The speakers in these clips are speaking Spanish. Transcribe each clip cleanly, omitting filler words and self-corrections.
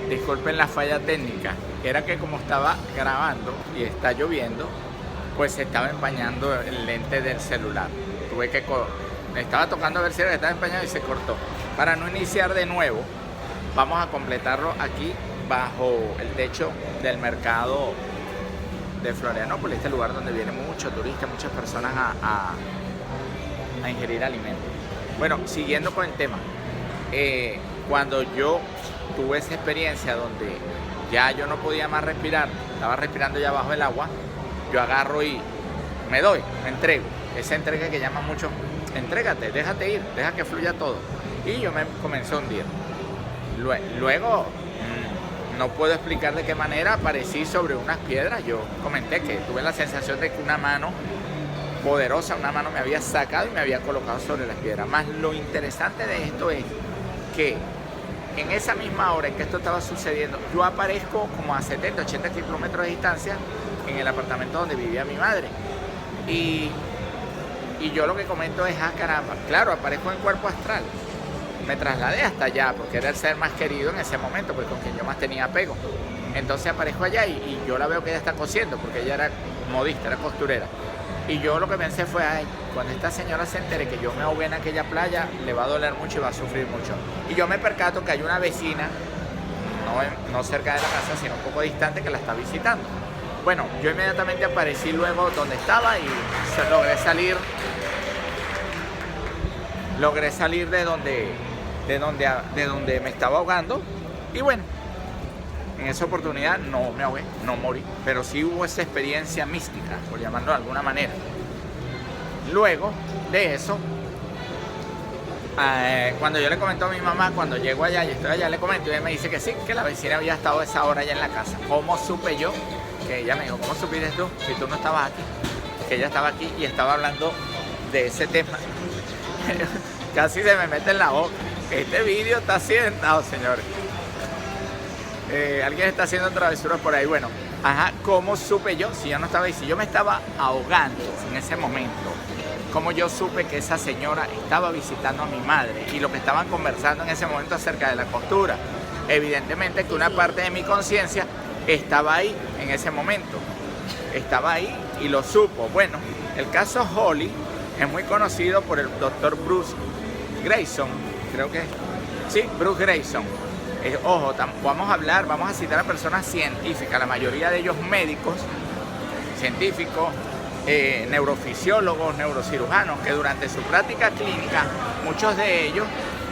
disculpen la falla técnica, era que como estaba grabando y está lloviendo, pues se estaba empañando el lente del celular. Estaba tocando a ver si estaba empañado y se cortó. Para no iniciar de nuevo, vamos a completarlo aquí bajo el techo del mercado de Florianópolis, este lugar donde vienen muchos turistas, muchas personas a ingerir alimentos. Bueno, siguiendo con el tema, cuando yo tuve esa experiencia donde ya yo no podía más respirar, estaba respirando ya bajo el agua, yo agarro y me entrego. Esa entrega que llaman mucho, entrégate, déjate ir, deja que fluya todo. Y yo me comencé a hundir. Luego, no puedo explicar de qué manera aparecí sobre unas piedras. Yo comenté que tuve la sensación de que una mano poderosa, una mano me había sacado y me había colocado sobre las piedras. Más lo interesante de esto es que en esa misma hora en que esto estaba sucediendo, yo aparezco como a 70, 80 kilómetros de distancia en el apartamento donde vivía mi madre. Y yo lo que comento es, caramba, claro, aparezco en cuerpo astral. Me trasladé hasta allá porque era el ser más querido en ese momento, pues con quien yo más tenía apego. Entonces aparezco allá y yo la veo que ella está cosiendo, porque ella era modista, era costurera. Y yo lo que pensé fue, cuando esta señora se entere que yo me ahogué en aquella playa, le va a doler mucho y va a sufrir mucho. Y yo me percato que hay una vecina, no cerca de la casa, sino un poco distante, que la está visitando. Bueno, yo inmediatamente aparecí luego donde estaba y logré salir de donde me estaba ahogando. Y bueno, en esa oportunidad no me ahogué, no morí, pero sí hubo esa experiencia mística, por llamarlo de alguna manera. Luego de eso, cuando yo le comento a mi mamá, cuando llego allá y estoy allá, le comento y ella me dice que sí, que la vecina había estado esa hora allá en la casa. ¿Cómo supe yo? Que ella me dijo, ¿cómo supiste tú si tú no estabas aquí? Que ella estaba aquí y estaba hablando de ese tema. Casi se me mete en la boca. Este vídeo está haciendo, señores. Alguien está haciendo travesuras por ahí. Bueno, ¿cómo supe yo? Si yo no estaba ahí, si yo me estaba ahogando en ese momento, ¿cómo yo supe que esa señora estaba visitando a mi madre y lo que estaban conversando en ese momento acerca de la costura? Evidentemente que una parte de mi conciencia estaba ahí en ese momento. Estaba ahí y lo supo. Bueno, el caso Holly es muy conocido por el doctor Bruce Greyson, creo que sí, Bruce Greyson. Ojo, vamos a citar a personas científicas, la mayoría de ellos médicos, científicos, neurofisiólogos, neurocirujanos, que durante su práctica clínica, muchos de ellos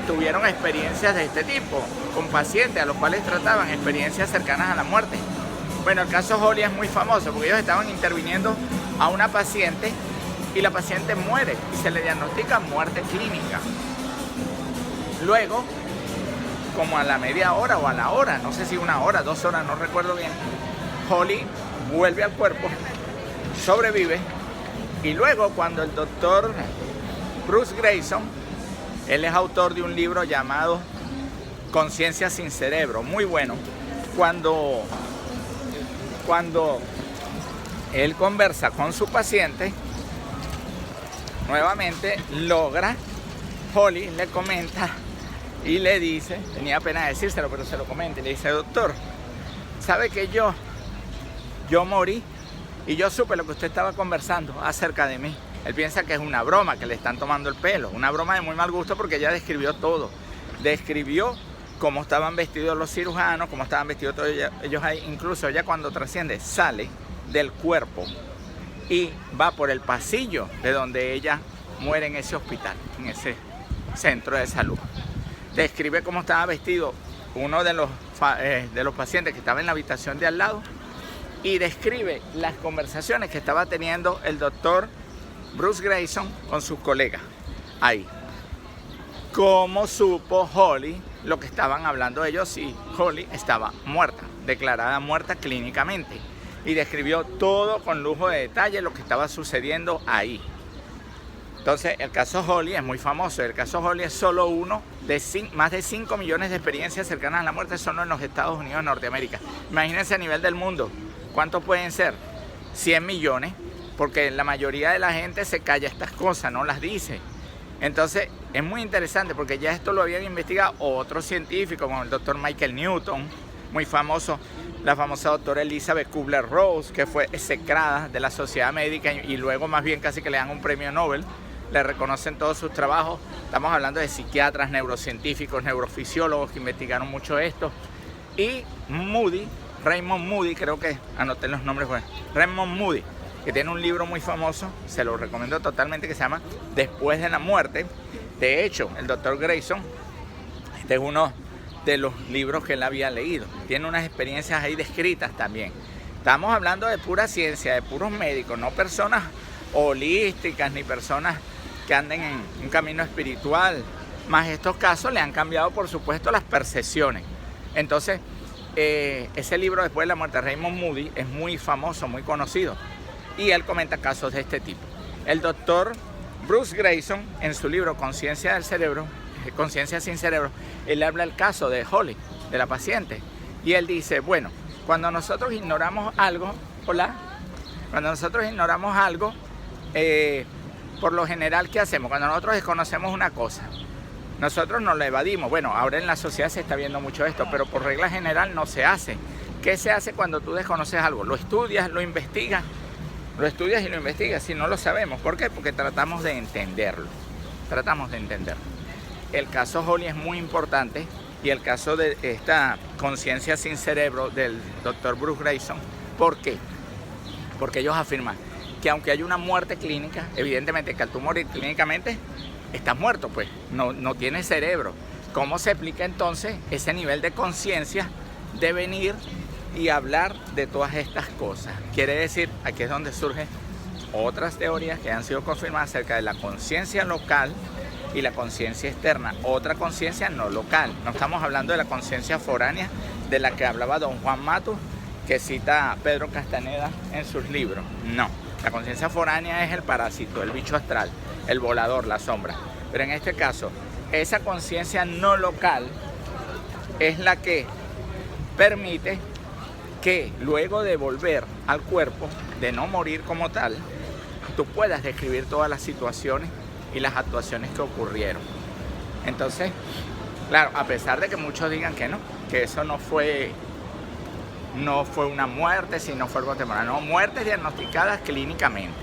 tuvieron experiencias de este tipo, con pacientes a los cuales trataban experiencias cercanas a la muerte. Bueno, el caso Holly es muy famoso porque ellos estaban interviniendo a una paciente y la paciente muere y se le diagnostica muerte clínica. Luego, como a la media hora o a la hora, no sé si 1 hora, 2 horas, no recuerdo bien, Holly vuelve al cuerpo, sobrevive, y luego cuando el doctor Bruce Greyson, él es autor de un libro llamado Conciencia sin Cerebro, muy bueno, cuando él conversa con su paciente, nuevamente Holly le comenta y le dice, tenía pena de decírselo, pero se lo comenta y le dice, doctor, ¿sabe que yo morí y yo supe lo que usted estaba conversando acerca de mí? Él piensa que es una broma, que le están tomando el pelo, una broma de muy mal gusto porque ella describió todo. Describió cómo estaban vestidos los cirujanos, cómo estaban vestidos todos ellos ahí. Incluso ella cuando trasciende sale del cuerpo y va por el pasillo de donde ella muere en ese hospital, en ese centro de salud. Describe cómo estaba vestido uno de los pacientes que estaba en la habitación de al lado y describe las conversaciones que estaba teniendo el doctor Bruce Greyson con sus colegas ahí. ¿Cómo supo Holly lo que estaban hablando ellos? Si Holly estaba muerta, declarada muerta clínicamente, y describió todo con lujo de detalle lo que estaba sucediendo ahí. Entonces, el caso Holly es muy famoso. El caso Holly es solo uno de más de 5 millones de experiencias cercanas a la muerte solo en los Estados Unidos de Norteamérica. Imagínense a nivel del mundo, ¿cuántos pueden ser? 100 millones, porque la mayoría de la gente se calla estas cosas, no las dice. Entonces, es muy interesante porque ya esto lo habían investigado otros científicos, como el doctor Michael Newton, muy famoso, la famosa doctora Elizabeth Kubler-Ross, que fue execrada de la sociedad médica y luego más bien casi que le dan un premio Nobel, le reconocen todos sus trabajos. Estamos hablando de psiquiatras, neurocientíficos, neurofisiólogos que investigaron mucho esto. Y Moody, Raymond Moody, creo que anoté los nombres, Raymond Moody, que tiene un libro muy famoso, se lo recomiendo totalmente, que se llama Después de la muerte. De hecho, el doctor Grayson, este es uno de los libros que él había leído. Tiene unas experiencias ahí descritas también. Estamos hablando de pura ciencia, de puros médicos, no personas holísticas ni personas que anden en un camino espiritual. Más estos casos le han cambiado, por supuesto, las percepciones. Entonces, ese libro Después de la muerte de Raymond Moody es muy famoso, muy conocido. Y él comenta casos de este tipo. El doctor Bruce Grayson, en su libro Conciencia del cerebro, Conciencia sin cerebro, él habla del caso de Holly, de la paciente. Y él dice, bueno, cuando nosotros ignoramos algo, por lo general, ¿qué hacemos? Cuando nosotros desconocemos una cosa, nosotros nos la evadimos. Bueno, ahora en la sociedad se está viendo mucho esto, pero por regla general no se hace. ¿Qué se hace cuando tú desconoces algo? Lo estudias, lo investigas. Lo estudias y lo investigas, si no lo sabemos. ¿Por qué? Porque tratamos de entenderlo. El caso Holly es muy importante y el caso de esta conciencia sin cerebro del doctor Bruce Grayson. ¿Por qué? Porque ellos afirman que aunque haya una muerte clínica, evidentemente que al tú morir clínicamente estás muerto, pues no tienes cerebro. ¿Cómo se explica entonces ese nivel de conciencia de venir y hablar de todas estas cosas? Quiere decir, aquí es donde surgen otras teorías que han sido confirmadas acerca de la conciencia local y la conciencia externa, otra conciencia no local. No estamos hablando de la conciencia foránea de la que hablaba don Juan Matus, que cita Pedro Castaneda en sus libros. No, la conciencia foránea es el parásito, el bicho astral, el volador, la sombra. Pero en este caso, esa conciencia no local es la que permite que luego de volver al cuerpo, de no morir como tal, tú puedas describir todas las situaciones y las actuaciones que ocurrieron. Entonces, claro, a pesar de que muchos digan que no, que eso no fue una muerte, sino fue algo temporal. No, muertes diagnosticadas clínicamente.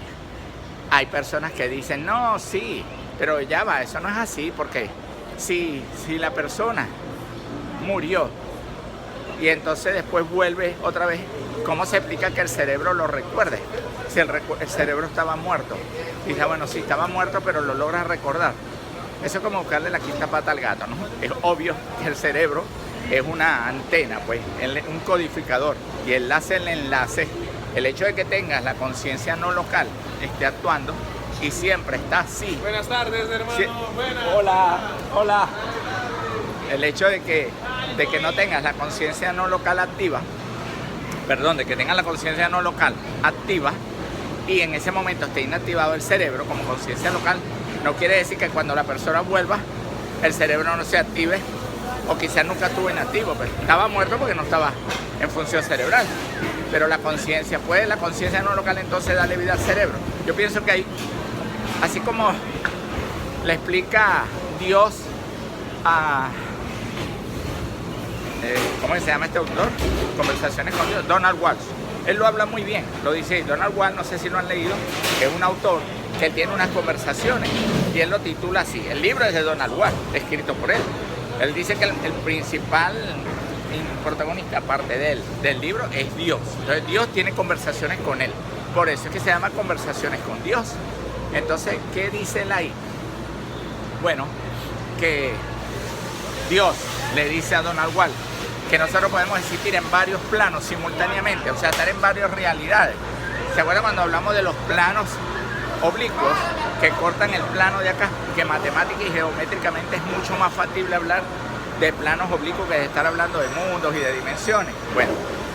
Hay personas que dicen, no, sí, pero ya va, eso no es así, porque si la persona murió y entonces después vuelve otra vez, ¿cómo se explica que el cerebro lo recuerde? Si el cerebro estaba muerto. Y dice, bueno, sí, estaba muerto, pero lo logra recordar. Eso es como buscarle la quinta pata al gato, ¿no? Es obvio que el cerebro es una antena, pues, un codificador. Y él hace el enlace. El hecho de que tengas la conciencia no local, esté actuando y siempre está así. Buenas tardes, hermano. Buenas. Hola. El hecho de que no tengas la conciencia no local activa, de que tengas la conciencia no local activa y en ese momento esté inactivado el cerebro como conciencia local, no quiere decir que cuando la persona vuelva el cerebro no se active, o quizás nunca estuvo inactivo, pero estaba muerto porque no estaba en función cerebral. Pero la conciencia, ¿puede la conciencia no local entonces darle vida al cerebro? Yo pienso que ahí, así como le explica Dios a... ¿cómo se llama este autor? Conversaciones con Dios, Donald Walsh. Él lo habla muy bien, lo dice Donald Walsh, no sé si lo han leído, es un autor que tiene unas conversaciones y él lo titula así. El libro es de Donald Walsh, escrito por él. Él dice que el principal protagonista, aparte del libro, es Dios. Entonces Dios tiene conversaciones con él. Por eso es que se llama Conversaciones con Dios. Entonces, ¿qué dice él ahí? Bueno, que Dios le dice a Donald Walsh que nosotros podemos existir en varios planos simultáneamente, o sea, estar en varias realidades. ¿Se acuerdan cuando hablamos de los planos oblicuos que cortan el plano de acá? Que matemática y geométricamente es mucho más factible hablar de planos oblicuos que de estar hablando de mundos y de dimensiones. Bueno,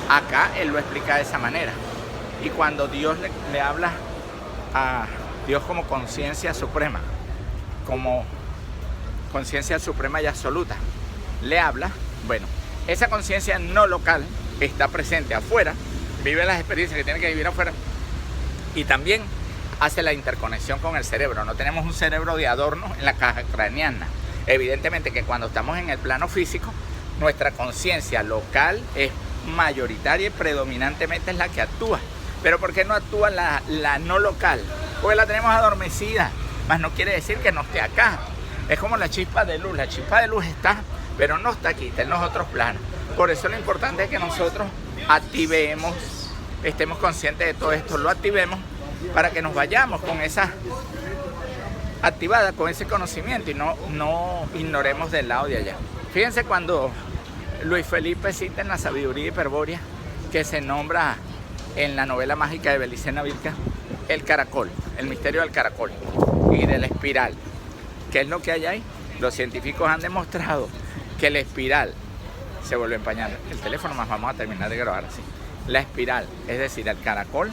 acá él lo explica de esa manera. Y cuando Dios le habla a Dios como conciencia suprema, como conciencia suprema y absoluta, le habla, bueno, esa conciencia no local está presente afuera, vive las experiencias que tiene que vivir afuera y también hace la interconexión con el cerebro. No tenemos un cerebro de adorno en la caja craneana. Evidentemente que cuando estamos en el plano físico nuestra conciencia local es mayoritaria y predominantemente es la que actúa. Pero ¿por qué no actúa la no local? Porque la tenemos adormecida, mas no quiere decir que no esté acá. Es como la chispa de luz está, pero no está aquí, está en los otros planos. Por eso lo importante es que nosotros activemos, estemos conscientes de todo esto, lo activemos para que nos vayamos con esa activada, con ese conocimiento y no ignoremos del lado de allá. Fíjense cuando Luis Felipe cita en La sabiduría hiperbórea, que se nombra en la novela mágica de Belicena Vilca, el caracol, el misterio del caracol y de la espiral. ¿Qué es lo que hay ahí? Los científicos han demostrado que la espiral se vuelve a empañar. El teléfono, más vamos a terminar de grabar así. La espiral, es decir, el caracol,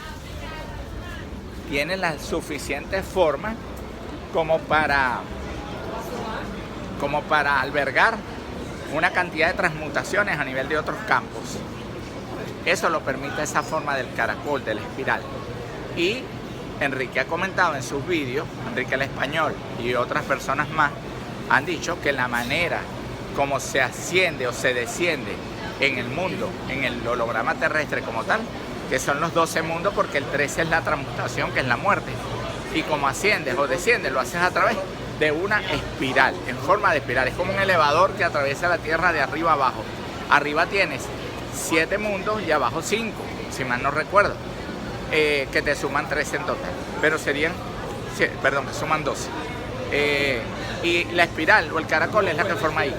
tiene la suficiente forma como para albergar una cantidad de transmutaciones a nivel de otros campos. Eso lo permite esa forma del caracol, de la espiral. Y Enrique ha comentado en sus vídeos, Enrique el Español y otras personas más, han dicho que la manera como se asciende o se desciende en el mundo, en el holograma terrestre como tal, que son los 12 mundos, porque el 13 es la transmutación, que es la muerte. Y como asciendes o desciendes, lo haces a través de una espiral, en forma de espiral. Es como un elevador que atraviesa la Tierra de arriba a abajo. Arriba tienes 7 mundos y abajo 5, si mal no recuerdo, que te suman 13 en total. Pero serían, perdón, que suman 12. Y la espiral o el caracol es la que forma ahí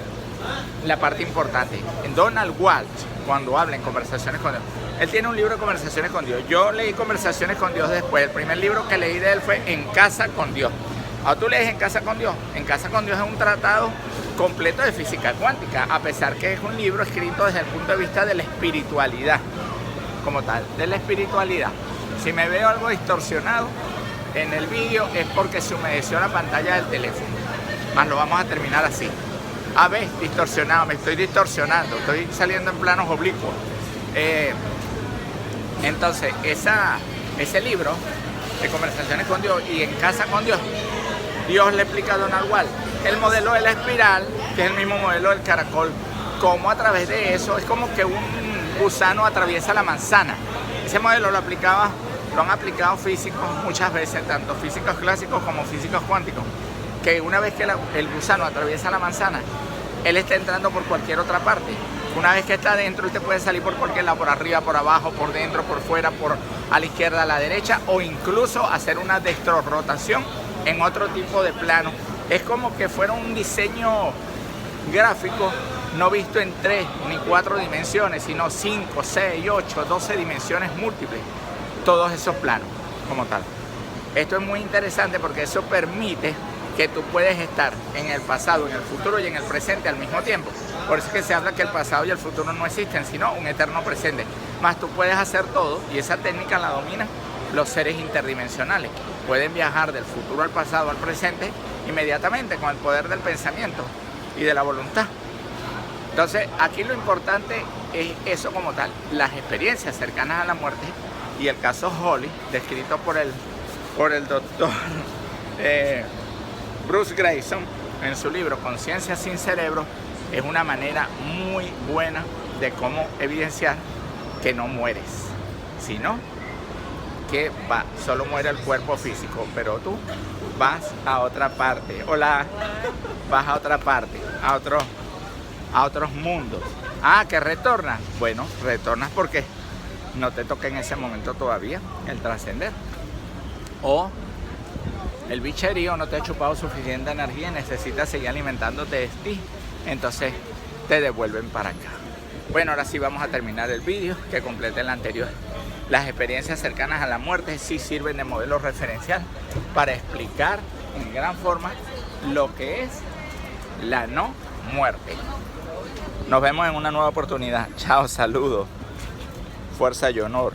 la parte importante. En Donald Walsh, cuando habla en Conversaciones con Dios, él tiene un libro de Conversaciones con Dios. Yo leí Conversaciones con Dios después. El primer libro que leí de él fue En Casa con Dios. Ahora tú lees En Casa con Dios. En Casa con Dios es un tratado completo de física cuántica, a pesar que es un libro escrito desde el punto de vista de la espiritualidad, como tal, de la espiritualidad. Si me veo algo distorsionado en el vídeo es porque se humedeció la pantalla del teléfono. Más lo vamos a terminar así. A ver, distorsionado, me estoy distorsionando, estoy saliendo en planos oblicuos. Entonces, ese libro de Conversaciones con Dios y En Casa con Dios, Dios le explica a Donald Walsh el modelo de la espiral, que es el mismo modelo del caracol, cómo a través de eso es como que un gusano atraviesa la manzana. Ese modelo lo han aplicado físicos muchas veces, tanto físicos clásicos como físicos cuánticos, que una vez que el gusano atraviesa la manzana, él está entrando por cualquier otra parte. Una vez que está adentro, él te puede salir por cualquier lado, por arriba, por abajo, por dentro, por fuera, a la izquierda, a la derecha, o incluso hacer una destrorotación en otro tipo de plano. Es como que fuera un diseño gráfico no visto en 3 ni 4 dimensiones, sino 5, 6, 8, 12 dimensiones múltiples. Todos esos planos, como tal. Esto es muy interesante porque eso permite que tú puedes estar en el pasado, en el futuro y en el presente al mismo tiempo. Por eso es que se habla que el pasado y el futuro no existen, sino un eterno presente. Más tú puedes hacer todo, y esa técnica la dominan los seres interdimensionales. Pueden viajar del futuro al pasado al presente inmediatamente con el poder del pensamiento y de la voluntad. Entonces, aquí lo importante es eso como tal, las experiencias cercanas a la muerte y el caso Holly, descrito por el doctor Bruce Grayson en su libro Conciencia sin cerebro, es una manera muy buena de cómo evidenciar que no mueres, sino que solo muere el cuerpo físico, pero tú vas a otra parte. Hola, vas a otra parte, a otros mundos. Ah, que retornas. Bueno, retornas porque no te toca en ese momento todavía el trascender. O el bicherío no te ha chupado suficiente energía y necesitas seguir alimentándote de ti. Entonces te devuelven para acá. Bueno, ahora sí vamos a terminar el vídeo que completé el anterior. Las experiencias cercanas a la muerte sí sirven de modelo referencial para explicar en gran forma lo que es la no muerte. Nos vemos en una nueva oportunidad. Chao, saludos, fuerza y honor.